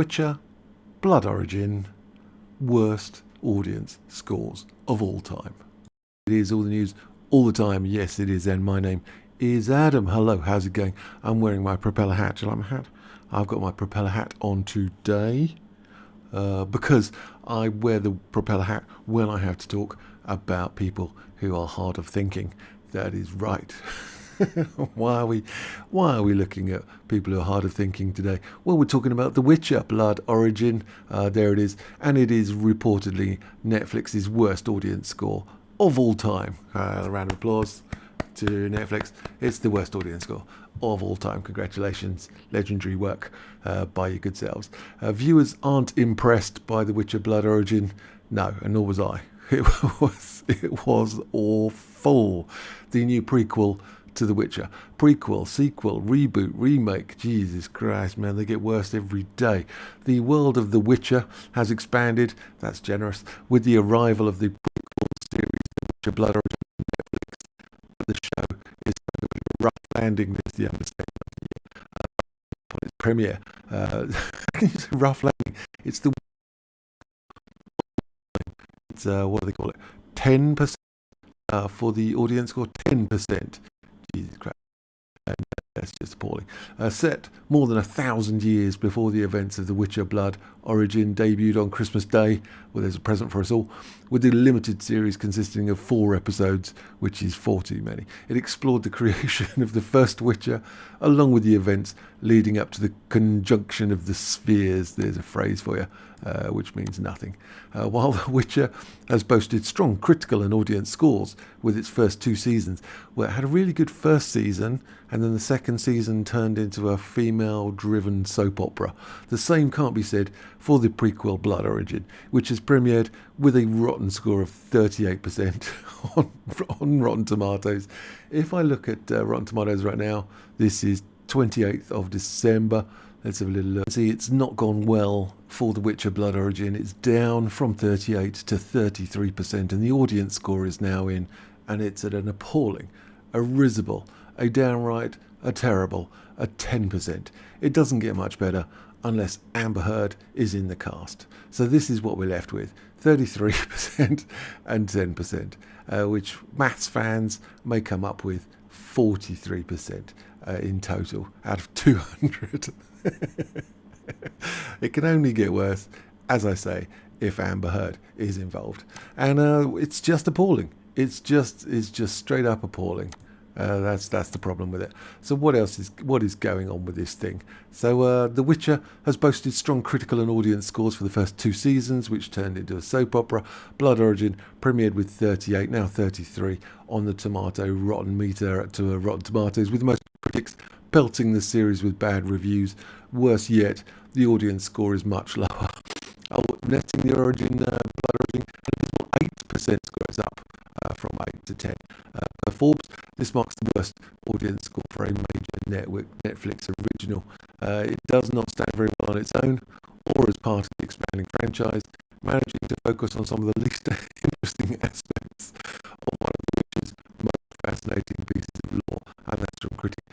Witcher, Blood Origin, worst audience scores of all time. It is all the news all the time. Yes, it is. And my name is Adam. Hello, how's it going? I'm wearing my propeller hat. Do you like my hat? I've got my propeller hat on today because I wear the propeller hat when I have to talk about people who are hard of thinking. That is right. Why are we looking at people who are hard of thinking today? Well, we're talking about The Witcher, Blood Origin. There it is. And it is reportedly Netflix's worst audience score of all time. A round of applause to Netflix. It's the worst audience score of all time. Congratulations. Legendary work by your good selves. Viewers aren't impressed by The Witcher, Blood Origin. No, and nor was I. It was awful. The new prequel to The Witcher. Prequel, sequel, reboot, remake. Jesus Christ, man, they get worse every day. The world of The Witcher has expanded, that's generous, with the arrival of the prequel series The Witcher Blood Origin on Netflix. The show is going to be a rough landing, is the understatement of the year. On its premiere. Can you say rough landing? It's the... It's, what do they call it? 10% for the audience score, 10%. Jesus Christ. And that's just appalling. Set more than 1,000 years before the events of The Witcher Blood Origin debuted on Christmas Day, well, there's a present for us all, with the limited series consisting of 4 episodes, which is 4 too many. It explored the creation of the first Witcher, along with the events leading up to the conjunction of the spheres. There's a phrase for you, which means nothing. While The Witcher has boasted strong critical and audience scores with its first 2 seasons, well, it had a really good first season, and then the second season turned into a female-driven soap opera. The same can't be said for the prequel Blood Origin, which has premiered with a rotten score of 38% on Rotten Tomatoes. If I look at Rotten Tomatoes right now, this is 28th of December. Let's have a little look. See, it's not gone well for The Witcher Blood Origin. It's down from 38 to 33%, and the audience score is now in, and it's at an appalling, a risible, a downright, a terrible, a 10%. It doesn't get much better unless Amber Heard is in the cast. So this is what we're left with, 33% and 10%, which maths fans may come up with 43% in total out of 200. It can only get worse, as I say, if Amber Heard is involved. And it's just appalling. It's just straight up appalling. That's the problem with it. So what is going on with this thing? So The Witcher has boasted strong critical and audience scores for the first 2 seasons, which turned into a soap opera. Blood Origin premiered with 38, now 33 on the Rotten meter to Rotten Tomatoes, with most critics pelting the series with bad reviews. Worse yet, the audience score is much lower. Netting the Blood Origin, an 8% scores up from 8 to 10. Per Forbes, this marks the worst audience score for a major Netflix original. It does not stand very well on its own or as part of the expanding franchise, managing to focus on some of the least interesting aspects of one of the Witcher's most fascinating pieces of lore, and that's from critic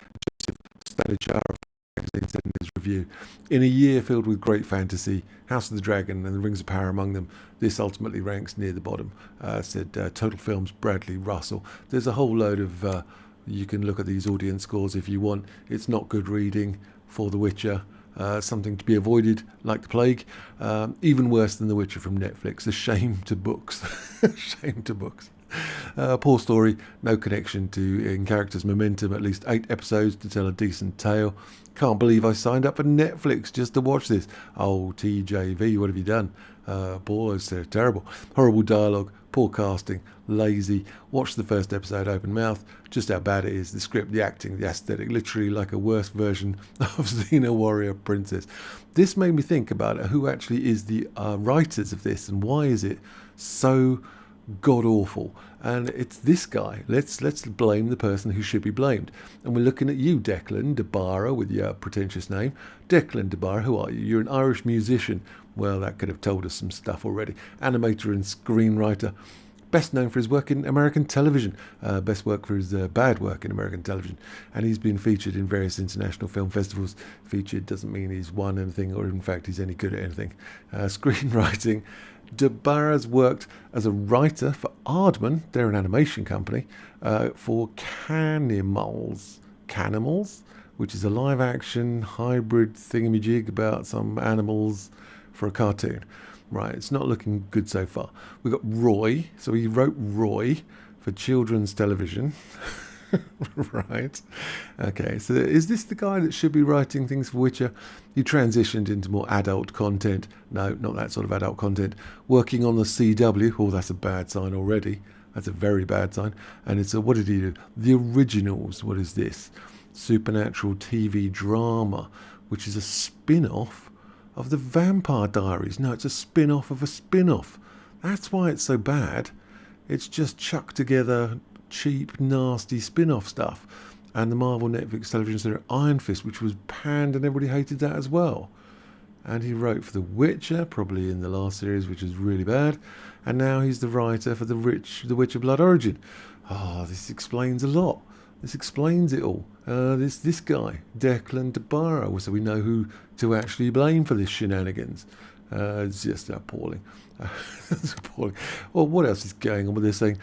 Joseph Stanichar of magazine said in his review. In a year filled with great fantasy, House of the Dragon and the Rings of Power among them, this ultimately ranks near the bottom, said Total Films' Bradley Russell. There's a whole load of, you can look at these audience scores if you want. It's not good reading for The Witcher. Something to be avoided like the plague. Even worse than The Witcher from Netflix. A shame to books. Shame to books. Poor story, no connection to in characters' momentum, at least 8 episodes to tell a decent tale. Can't believe I signed up for Netflix just to watch this. Oh, TJV, what have you done? Paul, it's terrible. Horrible dialogue, poor casting, lazy. Watch the first episode open mouth, just how bad it is. The script, the acting, the aesthetic, literally like a worse version of Xena Warrior Princess. This made me think about who actually is the writers of this and why is it so god awful. And it's this guy. Let's blame the person who should be blamed. And we're looking at you, Declan DeBarra, with your pretentious name. Declan DeBarra, who are you? You're an Irish musician. Well, that could have told us some stuff already. Animator and screenwriter. best known for his work in American television, best work for his bad work in American television, and he's been featured in various international film festivals. Featured doesn't mean he's won anything, or in fact he's any good at anything. Screenwriting. Dabara's worked as a writer for Aardman, they're an animation company, for Canimals, which is a live-action hybrid thingamajig about some animals for a cartoon. Right, it's not looking good so far. We've got Roy, so he wrote Roy for children's television. Right. Okay, so is this the guy that should be writing things for Witcher? He transitioned into more adult content. No, not that sort of adult content. Working on the CW. Oh, that's a bad sign already. That's a very bad sign. And it's what did he do? The Originals. What is this? Supernatural TV drama, which is a spin-off of the Vampire Diaries. No, it's a spin-off of a spin-off. That's why it's so bad. It's just chucked together cheap, nasty spin-off stuff. And the Marvel Netflix television series Iron Fist, which was panned and everybody hated that as well. And he wrote for The Witcher, probably in the last series, which was really bad. And now he's the writer for The Witcher Blood Origin. Oh, this explains a lot. This explains it all. This guy, Declan Dabara, so we know who to actually blame for this shenanigans. It's just appalling. It's appalling. Well, what else is going on? Well, they're saying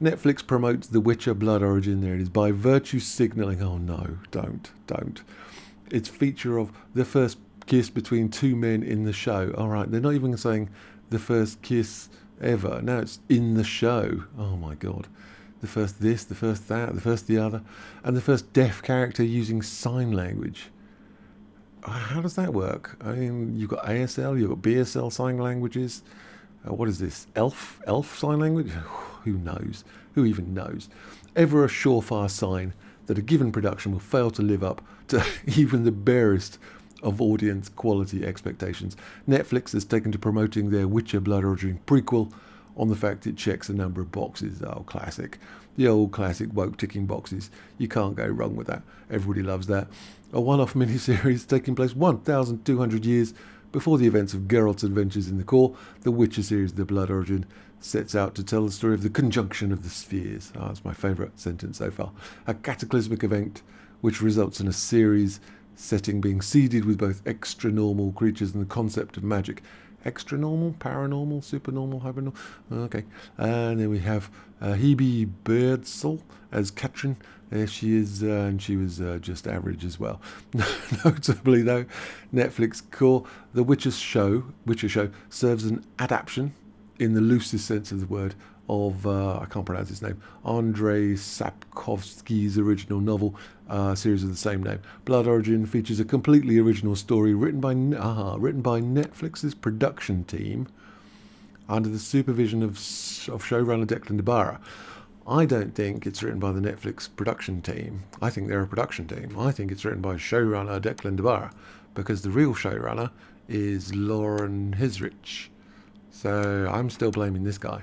Netflix promotes The Witcher Blood Origin. There it is. By virtue signalling. Oh no, don't. It's feature of the first kiss between two men in the show. All right, they're not even saying the first kiss ever. Now it's in the show. Oh my God. The first this, the first that, the first the other, and the first deaf character using sign language. How does that work? I mean, you've got ASL, you've got BSL sign languages. What is this? Elf sign language? Who knows? Who even knows? Ever a surefire sign that a given production will fail to live up to even the barest of audience quality expectations. Netflix has taken to promoting their Witcher Blood Origin prequel on the fact it checks a number of boxes. Oh, classic. The old classic woke ticking boxes. You can't go wrong with that. Everybody loves that. A one-off miniseries taking place 1,200 years before the events of Geralt's adventures in the core. The Witcher series, The Blood Origin, sets out to tell the story of the conjunction of the spheres. Oh, that's my favourite sentence so far. A cataclysmic event which results in a series setting being seeded with both extra-normal creatures and the concept of magic. Extra-normal, paranormal, supernormal, hypernormal. Okay. And then we have Hebe Birdsall as Katrin. There she is, and she was just average as well. Notably, though, Netflix core The Witcher Show serves an adaptation, in the loosest sense of the word, of, I can't pronounce his name, Andrei Sapkowski's original novel, series of the same name. Blood Origin features a completely original story written by Netflix's production team under the supervision of showrunner Declan Dabara. I don't think it's written by the Netflix production team. I think they're a production team. I think it's written by showrunner Declan Dabara, because the real showrunner is Lauren Hisrich. So I'm still blaming this guy.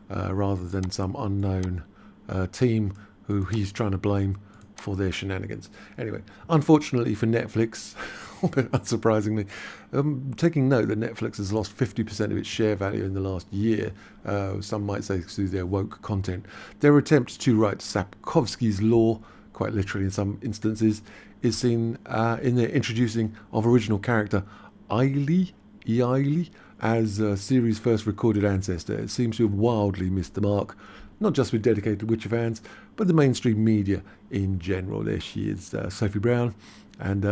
Rather than some unknown team who he's trying to blame for their shenanigans. Anyway, unfortunately for Netflix, unsurprisingly, taking note that Netflix has lost 50% of its share value in the last year, some might say through their woke content. Their attempt to write Sapkowski's law, quite literally in some instances, is seen in their introducing of original character Eiley, as a series' first recorded ancestor. It seems to have wildly missed the mark, not just with dedicated Witcher fans, but the mainstream media in general. There she is, Sophie Brown, and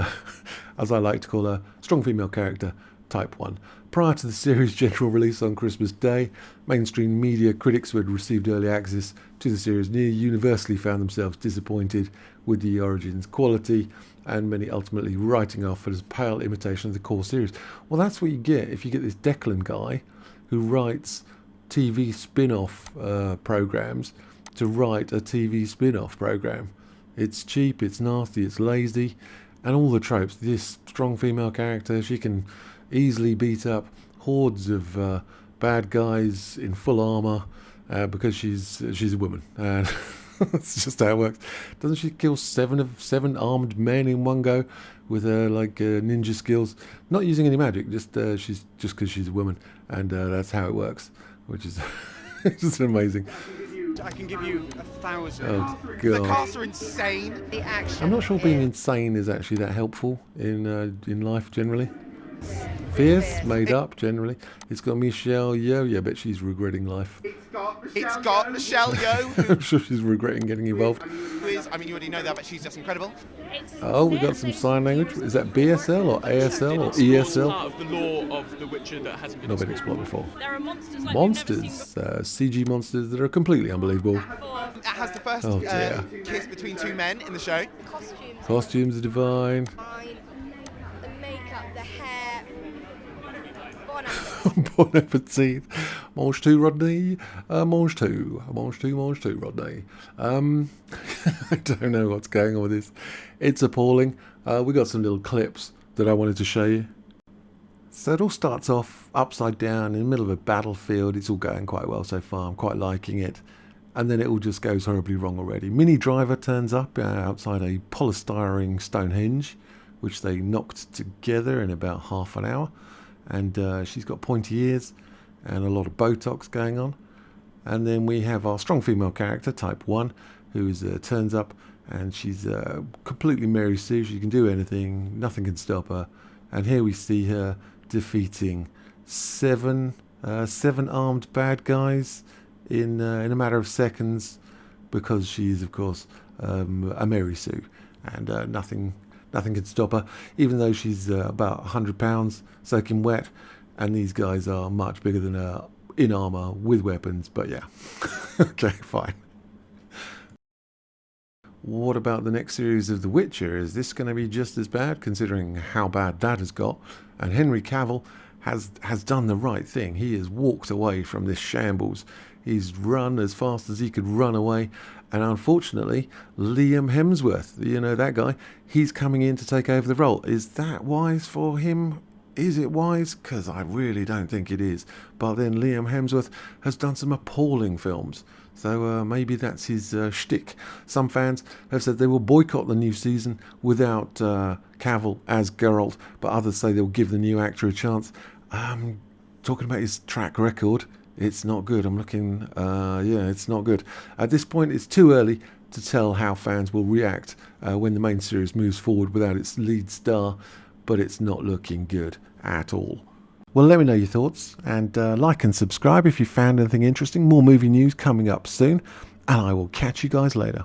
as I like to call her, strong female character, type 1. Prior to the series' general release on Christmas Day, mainstream media critics who had received early access to the series near universally found themselves disappointed with the Origins quality, and many ultimately writing off it as a pale imitation of the core series. Well, that's what you get if you get this Declan guy who writes TV spin-off programs to write a TV spin-off program. It's cheap, it's nasty, it's lazy, and all the tropes. This strong female character, she can easily beat up hordes of bad guys in full armour because she's a woman. That's just how it works. Doesn't she kill seven armed men in one go with her ninja skills? Not using any magic, just because she's a woman, and that's how it works. Which is It's just amazing. I can give you 1,000. Oh The god. casts are insane. The action. I'm not sure being insane is actually that helpful in life generally. Fierce, made up generally. It's got Michelle Yeoh. Yeah, I bet she's regretting life. It's got Michelle Yeoh, I'm sure she's regretting getting involved. who is, I mean, you already know that, but she's just incredible. Oh, we got some sign language. Is that BSL or ASL or ESL? Part of the lore of The Witcher that hasn't been Not been explored before. There are monsters like Monsters, CG monsters that are completely unbelievable. It has the first Oh, dear. kiss between two men in the show. Costumes, Costumes are divine. fine. The makeup, the hair. Bon appetit. Bon appetit. Mange tout, Rodney. Mange tout. Mange tout, mange tout, Rodney. I don't know what's going on with this. It's appalling. We got some little clips that I wanted to show you. So it all starts off upside down in the middle of a battlefield. It's all going quite well so far. I'm quite liking it. And then it all just goes horribly wrong already. Minnie Driver turns up outside a polystyrene Stonehenge, which they knocked together in about half an hour. And she's got pointy ears and a lot of Botox going on. And then we have our strong female character, Type 1, who turns up, and she's completely Mary Sue. She can do anything. Nothing can stop her. And here we see her defeating seven armed bad guys in a matter of seconds, because she is, of course, a Mary Sue, and nothing can stop her, even though she's about 100 pounds soaking wet, and these guys are much bigger than her in armour with weapons. But yeah, okay, fine. What about the next series of The Witcher? Is this going to be just as bad, considering how bad that has got? And Henry Cavill has done the right thing. He has walked away from this shambles. He's run as fast as he could run away. And unfortunately, Liam Hemsworth, you know that guy, he's coming in to take over the role. Is that wise for him? Is it wise? Because I really don't think it is. But then Liam Hemsworth has done some appalling films. So maybe that's his shtick. Some fans have said they will boycott the new season without Cavill as Geralt, but others say they'll give the new actor a chance. Talking about his track record, it's not good. I'm looking, it's not good. At this point, it's too early to tell how fans will react when the main series moves forward without its lead star, but it's not looking good at all. Well, let me know your thoughts, and like and subscribe if you found anything interesting. More movie news coming up soon, and I will catch you guys later.